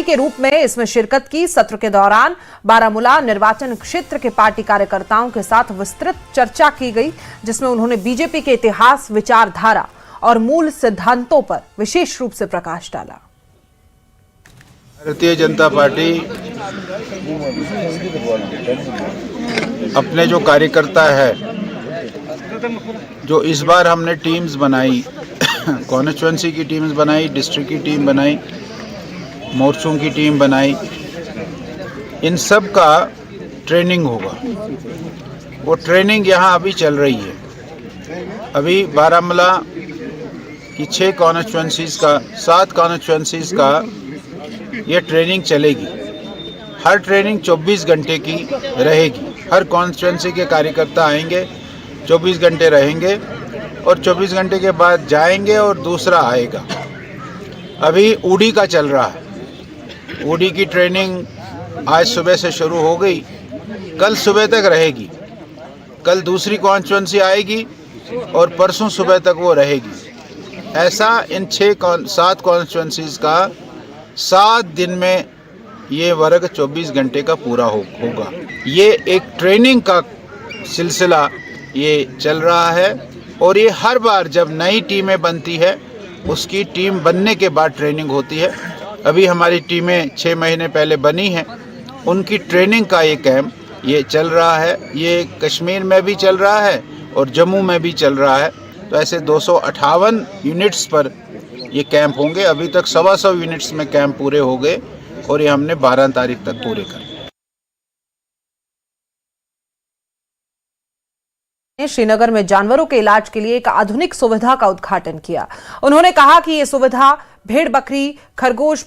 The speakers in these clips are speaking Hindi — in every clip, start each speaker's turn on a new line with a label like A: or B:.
A: के रूप में इसमें शिरकत की। सत्र के दौरान बारामूला निर्वाचन क्षेत्र के पार्टी कार्यकर्ताओं के साथ विस्तृत चर्चा की गई, जिसमें उन्होंने बीजेपी के इतिहास, विचारधारा और मूल सिद्धांतों पर विशेष रूप से प्रकाश डाला।
B: भारतीय जनता पार्टी अपने जो कार्यकर्ता है, जो इस बार हमने टीम्स बनाई, कॉन्स्टिट्यूएंसी की टीम्स बनाई, डिस्ट्रिक्ट की टीम बनाई, मोर्चों की टीम बनाई, इन सब का ट्रेनिंग होगा। वो ट्रेनिंग यहाँ अभी चल रही है। अभी बारामूला की 6 कॉन्स्टिट्यूएंसीज का, 7 कॉन्स्टिट्यूएंसीज का ये ट्रेनिंग चलेगी। हर ट्रेनिंग 24 घंटे की रहेगी। हर कॉन्स्टिट्यूएंसी के कार्यकर्ता आएंगे, 24 घंटे रहेंगे और 24 घंटे के बाद जाएंगे और दूसरा आएगा। अभी ऊडी का चल रहा है। ऊडी की ट्रेनिंग आज सुबह से शुरू हो गई, कल सुबह तक रहेगी। कल दूसरी कॉन्स्टिट्यूएंसी आएगी और परसों सुबह तक वो रहेगी। ऐसा इन 7 कॉन्स्टिट्यूएंसीज का 7 दिन में ये वर्ग 24 घंटे का पूरा होगा। ये एक ट्रेनिंग का सिलसिला ये चल रहा है और ये हर बार जब नई टीमें बनती है, उसकी टीम बनने के बाद ट्रेनिंग होती है। अभी हमारी टीमें 6 महीने पहले बनी हैं, उनकी ट्रेनिंग का ये कैंप ये चल रहा है। ये कश्मीर में भी चल रहा है और जम्मू में भी चल रहा है। तो ऐसे 258 यूनिट्स पर ये कैंप होंगे। अभी तक 125 यूनिट्स में कैंप पूरे हो गए और ये हमने 12 तारीख तक पूरे कर।
A: श्रीनगर में जानवरों के इलाज के लिए एक आधुनिक सुविधा का उद्घाटन किया। उन्होंने कहा कि ये सुविधा भेड़, बकरी, खरगोश,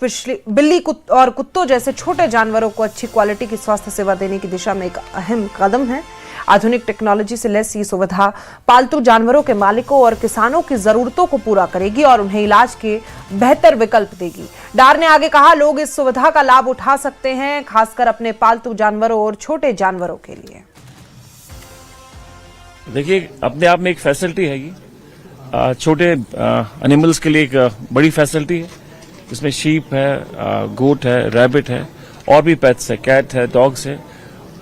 A: बिल्ली और कुत्तों जैसे छोटे जानवरों को अच्छी क्वालिटी की स्वास्थ्य सेवा देने की दिशा में एक अहम कदम है। आधुनिक टेक्नोलॉजी से लैस ये सुविधा पालतू जानवरों के मालिकों और किसानों की जरूरतों को पूरा करेगी और उन्हें इलाज के बेहतर विकल्प देगी। डार ने आगे कहा, लोग इस सुविधा का लाभ उठा सकते हैं, खासकर अपने पालतू जानवरों और छोटे जानवरों के लिए।
C: देखिए, अपने आप में एक फैसिलिटी है ये। छोटे एनिमल्स के लिए एक बड़ी फैसिलिटी है। इसमें शीप है, गोट है, रैबिट है और भी पेट्स है, कैट है, डॉग्स है।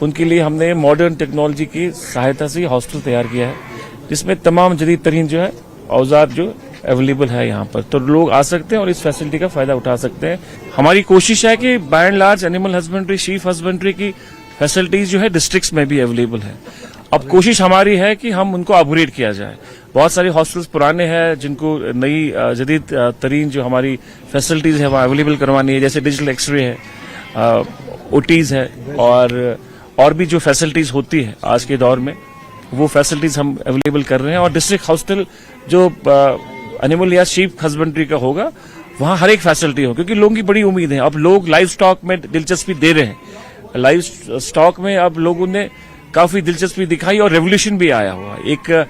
C: उनके लिए हमने मॉडर्न टेक्नोलॉजी की सहायता से हॉस्टल तैयार किया है, जिसमें तमाम जदीद तरीन जो है औजार जो अवेलेबल है यहाँ पर। तो लोग आ सकते हैं और इस फैसिलिटी का फायदा उठा सकते हैं। हमारी कोशिश है कि by and large animal husbandry, sheep husbandry की फैसिलिटीज जो है डिस्ट्रिक्ट्स में भी अवेलेबल है। अब कोशिश हमारी है कि हम उनको अपग्रेड किया जाए। बहुत सारे हॉस्टल्स पुराने हैं जिनको नई जदीद तरीन जो हमारी फैसिलिटीज है वहाँ अवेलेबल करवानी है, जैसे डिजिटल एक्सरे है, ओटीज है और भी जो फैसिलिटीज होती है आज के दौर में, वो फैसिलिटीज हम अवेलेबल कर रहे हैं। और डिस्ट्रिक्ट हॉस्टल जो एनिमल या शीप हस्बेंड्री का होगा, वहाँ हर एक फैसिलिटी हो, क्योंकि लोगों की बड़ी उम्मीद है। अब लोग लाइव स्टॉक में दिलचस्पी दे रहे हैं। लाइव स्टॉक में अब लोगों ने काफी दिलचस्पी दिखाई और रेवोल्यूशन भी आया हुआ। एक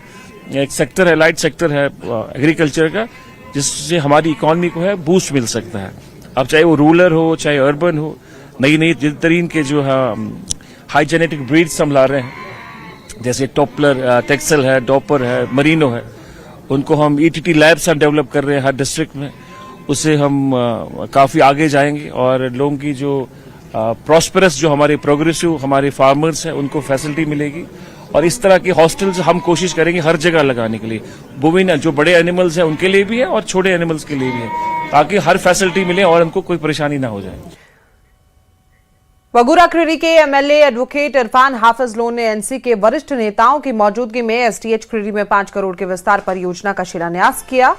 C: सेक्टर है, लाइट सेक्टर है एग्रीकल्चर का, जिससे हमारी इकोनॉमी को है बूस्ट मिल सकता है। अब चाहे वो रूरल हो, चाहे अर्बन हो, नई नई तरीन के जो है हाई जेनेटिक ब्रीड्स हम ला रहे हैं, जैसे टॉपलर, टेक्सल है, डॉपर है, मरीनो है। उनको हम ईटीटी लैब्स हम डेवलप कर रहे हैं हर डिस्ट्रिक्ट में। उससे हम काफी आगे जाएंगे और लोगों की जो प्रॉस्पेरस, जो हमारे प्रोग्रेसिव हमारे फार्मर्स हैं, उनको फैसिलिटी मिलेगी। और इस तरह की हॉस्टल्स हम कोशिश करेंगे हर जगह लगाने के लिए। बोविन जो बड़े एनिमल्स हैं उनके लिए भी है और छोटे एनिमल्स के लिए भी है, ताकि हर फैसिलिटी मिले और उनको कोई परेशानी ना हो जाए।
A: वगूरा क्रीरी के एमएलए एडवोकेट इरफान हाफिज लोन ने एनसी के वरिष्ठ नेताओं की मौजूदगी में एसटीएच क्रीरी में 5 करोड़ के विस्तार परियोजना का शिलान्यास किया।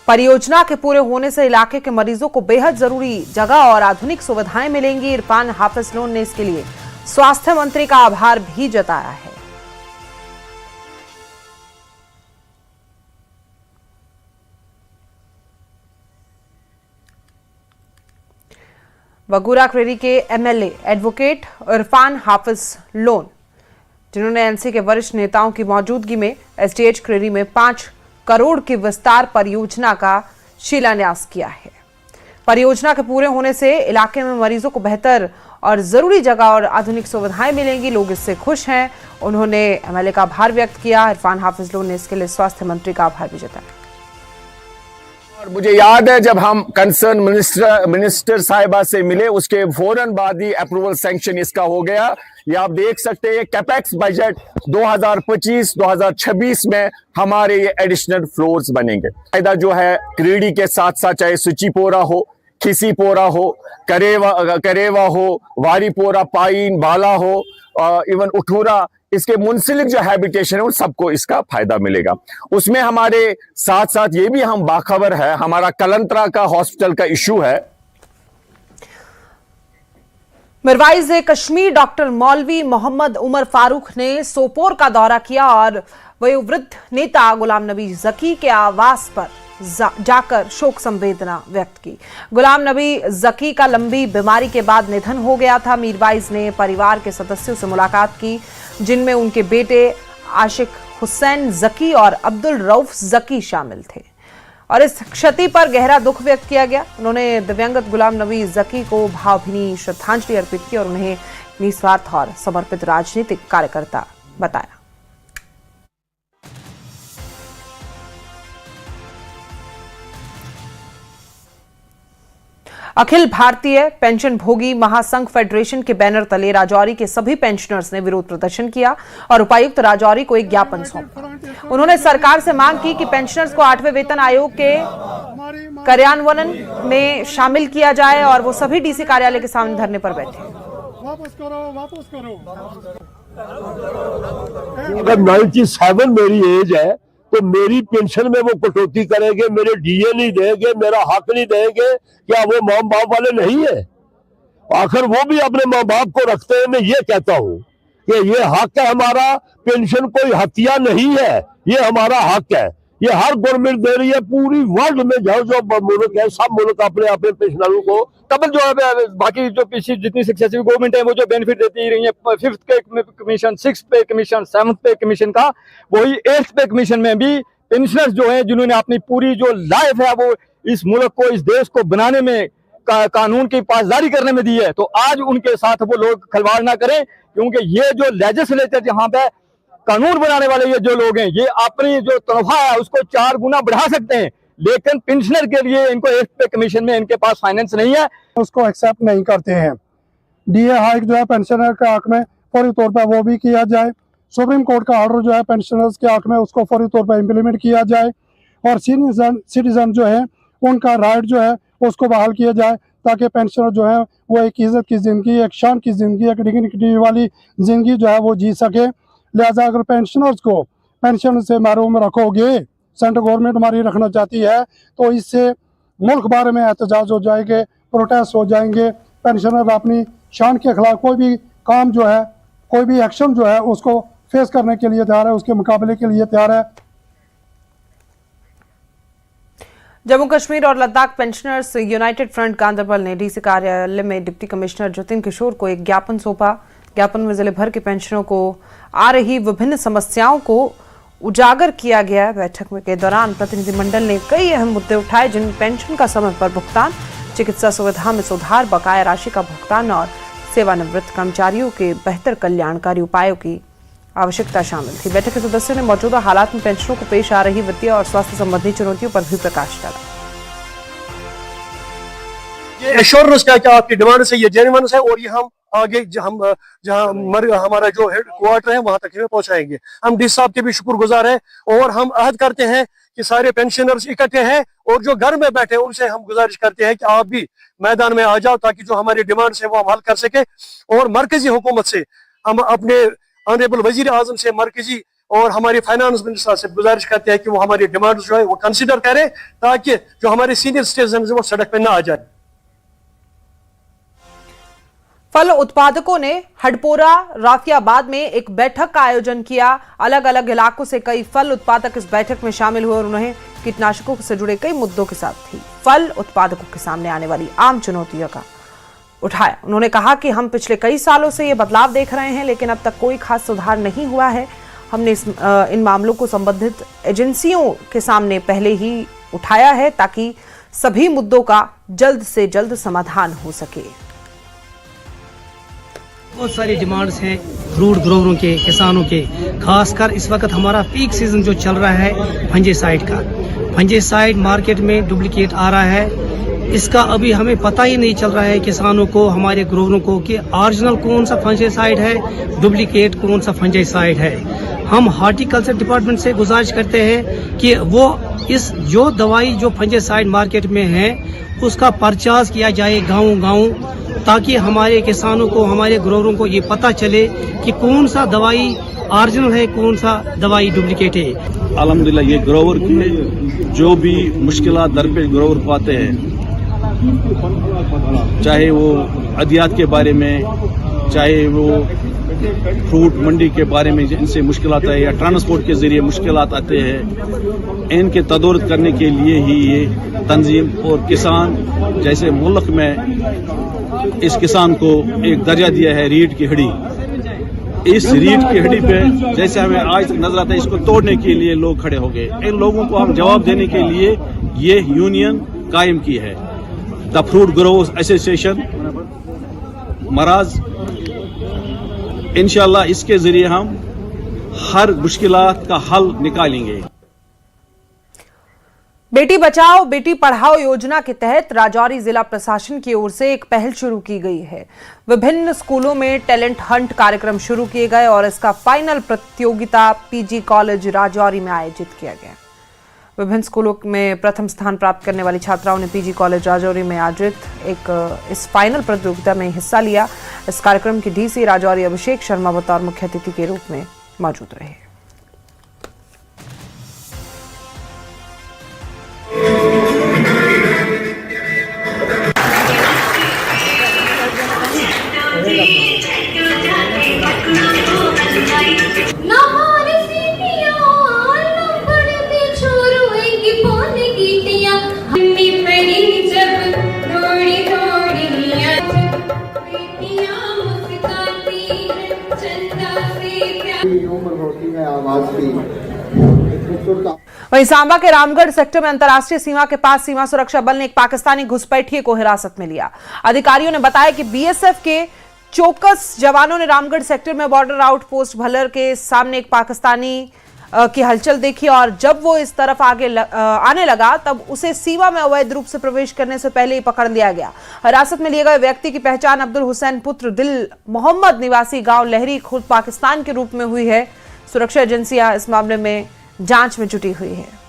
A: परियोजना के पूरे होने से इलाके के मरीजों को बेहद जरूरी जगह और आधुनिक सुविधाएं मिलेंगी। इरफान हाफिज लोन ने इसके लिए स्वास्थ्य मंत्री का आभार भी जताया है। वगूरा क्रीरी के एमएलए एडवोकेट इरफान हाफिज लोन, जिन्होंने एनसी के वरिष्ठ नेताओं की मौजूदगी में एसटीएच क्रीरी में 5 करोड़ की विस्तार परियोजना का शिलान्यास किया है। परियोजना के पूरे होने से इलाके में मरीजों को बेहतर और जरूरी जगह और आधुनिक सुविधाएं मिलेंगी। लोग इससे खुश हैं। उन्होंने एमएलए का आभार व्यक्त किया। इरफान हाफिज लोन ने इसके लिए स्वास्थ्य मंत्री का आभार भी जताया।
D: मुझे याद है जब हम कंसर्न मिनिस्टर साहिबा से मिले, उसके फौरन बाद ही अप्रूवल सैंक्शन इसका हो गया। ये आप देख सकते हैं कैपेक्स बजट 2025-2026 में हमारे ये एडिशनल फ्लोर्स बनेंगे। फायदा जो है क्रीडी के साथ साथ चाहे सुचीपोरा हो, खिसीपोरा हो, करेवा हो, वारीपोरा, पाइन, बाला हो, इवन उठूरा, इसके मुंसलिक जो हैबिटेशन है उन सबको इसका फायदा मिलेगा। उसमें हमारे साथ साथ ये भी हम बाखबर है, हमारा कलंतरा का हॉस्पिटल का इशू है।
A: मिरवाइज कश्मीर डॉक्टर मौलवी मोहम्मद उमर फारूक ने सोपोर का दौरा किया और वयोवृद्ध नेता गुलाम नबी जकी के आवास पर जाकर शोक संवेदना व्यक्त की। गुलाम नबी जकी का लंबी बीमारी के बाद निधन हो गया था। मीरवाइज ने परिवार के सदस्यों से मुलाकात की, जिनमें उनके बेटे आशिक हुसैन जकी और अब्दुल रऊफ जकी शामिल थे और इस क्षति पर गहरा दुख व्यक्त किया गया। उन्होंने दिव्यांगत गुलाम नबी जकी को भावभीनी श्रद्धांजलि अर्पित की और उन्हें निस्वार्थ और समर्पित राजनीतिक कार्यकर्ता बताया। अखिल भारतीय पेंशन भोगी महासंघ फेडरेशन के बैनर तले राजौरी के सभी पेंशनर्स ने विरोध प्रदर्शन किया और उपायुक्त राजौरी को एक ज्ञापन सौंपा। उन्होंने सरकार से मांग की कि पेंशनर्स को 8वें वेतन आयोग के कार्यान्वयन में शामिल किया जाए और वो सभी डीसी कार्यालय के सामने धरने पर बैठे।
E: वापस करो, वापस करो। अगर 97 मेरी एज है तो मेरी पेंशन में वो कटौती करेंगे, मेरे डीए नहीं देंगे, मेरा हक नहीं देंगे, क्या वो माँ बाप वाले नहीं है? आखिर वो भी अपने माँ बाप को रखते हैं। मैं ये कहता हूँ कि ये हक है हमारा, पेंशन कोई हत्या नहीं है, ये हमारा हक है। ये हर गवर्नमेंट दे रही है, पूरी वर्ल्ड में जो मुल्क है सब मुल्क अपने अपने पेंशनरों को
F: कबल जो है बाकी जो पीछे जितनी सक्सेसिव गवर्नमेंट है वो जो बेनिफिट देती रही है, 5th पे कमीशन, 6th पे कमीशन, 7th पे कमीशन का, वही 8th पे कमीशन में भी पेंशनर्स जो है जिन्होंने अपनी पूरी जो लाइफ है वो इस मुल्क को, इस देश को बनाने में, कानून की पासदारी करने में दी है, तो आज उनके साथ वो लोग खिलवाड़ ना करें, क्योंकि ये जो लेजिस्लेचर जहाँ पे कानून बनाने वाले ये जो लोग हैं, ये अपनी जो तनख्वाह है उसको 4 गुना बढ़ा सकते हैं, लेकिन पेंशनर के लिए इनको 8th पे कमीशन में इनके पास फाइनेंस नहीं है,
E: उसको एक्सेप्ट नहीं करते हैं। डीए हाइक जो है पेंशनर के हक में फौरी तौर पर वो भी किया जाए। सुप्रीम कोर्ट का ऑर्डर जो है पेंशनर्स के हक में उसको फौरी तौर पर इम्प्लीमेंट किया जाए और सिटीजन जो है उनका राइट जो है उसको बहाल किया जाए, ताकि पेंशनर जो है वो एक इज्जत की ज़िंदगी, एक शान की ज़िंदगी, एक डिग्निटी वाली ज़िंदगी जो है वो जी सके। लिहाजा अगर पेंशनर्स को पेंशन से महरूम रखोगे, सेंट्रल गवर्नमेंट हमारी रखना चाहती है, तो इससे मुल्क भर में एहतजाज हो जाएंगे, प्रोटेस्ट हो जाएंगे। पेंशनर अपनी शान के खिलाफ कोई भी काम जो है, कोई भी एक्शन जो है उसको फेस करने के लिए तैयार है, उसके मुकाबले के लिए तैयार है।
A: जम्मू कश्मीर और Ladakh pensioners United front Ganderbal ने डीसी कार्यालय में डिप्टी कमिश्नर जतिन किशोर को एक ज्ञापन सौंपा। ज्ञापन में जिले भर के पेंशनरों को आ रही विभिन्न समस्याओं को उजागर किया गया। बैठक के दौरान प्रतिनिधिमंडल ने कई अहम मुद्दे उठाए, जिनमें पेंशन का समय पर भुगतान, चिकित्सा सुविधा में सुधार, बकाया राशि का भुगतान और सेवानिवृत्त कर्मचारियों के बेहतर कल्याणकारी उपायों की आवश्यकता शामिल थी। बैठक के सदस्यों ने मौजूदा हालात में पेंशनरों को पेश आ रही वित्तीय और स्वास्थ्य संबंधी चुनौतियों पर भी प्रकाश डाला।
G: ये एश्योरेंस क्या क्या आपकी डिमांड से ये जेन्युइन है और ये हम आगे जहाँ हमारा जो हेड क्वार्टर है वहां तक पहुंचाएंगे। हम डी साहब के भी शुक्रगुजार हैं और हम अहद करते हैं कि सारे पेंशनर्स इकट्ठे हैं और जो घर में बैठे उनसे हम गुजारिश करते हैं कि आप भी मैदान में आ जाओ, ताकि जो हमारी डिमांड है वो हम हल कर सके। और मरकजी हुकूमत से हम अपने ऑनरेबल वजीर आजम से, मरकजी और हमारी फाइनेंस मिनिस्टर से गुजारिश करते हैं कि वो हमारी डिमांड जो है वो कंसिडर करें, ताकि जो हमारे सीनियर सिटीजन वो सड़क पर ना आ जाए।
A: फल उत्पादकों ने हडपोरा राफियाबाद में एक बैठक का आयोजन किया। अलग अलग इलाकों से कई फल उत्पादक इस बैठक में शामिल हुए और उन्हें कीटनाशकों से जुड़े कई मुद्दों के साथ थी फल उत्पादकों के सामने आने वाली आम चुनौतियों का उठाया। उन्होंने कहा कि हम पिछले कई सालों से ये बदलाव देख रहे हैं, लेकिन अब तक कोई खास सुधार नहीं हुआ है। हमने इन मामलों को संबंधित एजेंसियों के सामने पहले ही उठाया है, ताकि सभी मुद्दों का जल्द से जल्द समाधान हो सके।
H: बहुत सारी डिमांड्स हैं फ्रूट ग्रोवरों के, किसानों के। खासकर इस वक्त हमारा पीक सीजन जो चल रहा है फंजीसाइड का। फंजीसाइड मार्केट में डुप्लीकेट आ रहा है, इसका अभी हमें पता ही नहीं चल रहा है किसानों को, हमारे ग्रोवरों को, कि ओरिजिनल कौन सा फंजीसाइड है, डुप्लीकेट कौन सा फंजीसाइड है। हम हार्टिकल्चर डिपार्टमेंट से गुजारिश करते हैं कि वो इस जो दवाई जो फंजीसाइड मार्केट में है उसका परचेज किया जाए गांव-गांव, ताकि हमारे किसानों को, हमारे ग्रोवरों को ये पता चले कि कौन सा दवाई ओरिजिनल है, कौन सा दवाई डुप्लीकेट है।
I: अल्हम्दुलिल्लाह ये ग्रोवर के जो भी मुश्किलात दरपेश ग्रोवर पाते हैं, चाहे वो अदियात के बारे में, चाहे वो फ्रूट मंडी के बारे में इनसे मुश्किलात है, या ट्रांसपोर्ट के जरिए मुश्किलात आते हैं, इनके तदोरत करने के लिए ही ये तंजीम और किसान जैसे मुल्क में इस किसान को एक दर्जा दिया है रीढ़ की हड्डी। इस रीढ़ की हड्डी पे जैसे हमें आज तक नजर आता है, इसको तोड़ने के लिए लोग खड़े हो गए। इन लोगों को हम जवाब देने के लिए ये यूनियन कायम की है, द फ्रूट ग्रोवर्स एसोसिएशन मराज। इंशाल्लाह इसके जरिए हम हर मुश्किलात का हल निकालेंगे।
A: बेटी बचाओ बेटी पढ़ाओ योजना के तहत राजौरी जिला प्रशासन की ओर से एक पहल शुरू की गई है। विभिन्न स्कूलों में टैलेंट हंट कार्यक्रम शुरू किए गए और इसका फाइनल प्रतियोगिता पीजी कॉलेज राजौरी में आयोजित किया गया। विभिन्न स्कूलों में प्रथम स्थान प्राप्त करने वाली छात्राओं ने पीजी कॉलेज राजौरी में आयोजित इस फाइनल प्रतियोगिता में हिस्सा लिया। इस कार्यक्रम के डीसी राजौरी अभिषेक शर्मा बतौर मुख्य अतिथि के रूप में मौजूद रहे। वहीं सांबा के रामगढ़ सेक्टर में अंतर्राष्ट्रीय सीमा के पास सीमा सुरक्षा बल ने एक पाकिस्तानी घुसपैठिए को हिरासत में लिया। अधिकारियों ने बताया कि बीएसएफ के चौकस जवानों ने रामगढ़ सेक्टर में बॉर्डर आउटपोस्ट भलर के सामने एक पाकिस्तानी की हलचल देखी और जब वो इस तरफ आने लगा तब उसे सीमा में अवैध रूप से प्रवेश करने से पहले ही पकड़ लिया गया। हिरासत में लिए गए व्यक्ति की पहचान अब्दुल हुसैन पुत्र दिल मोहम्मद निवासी गांव लहरी खुर्द पाकिस्तान के रूप में हुई है। सुरक्षा एजेंसियां इस मामले में जांच में जुटी हुई है।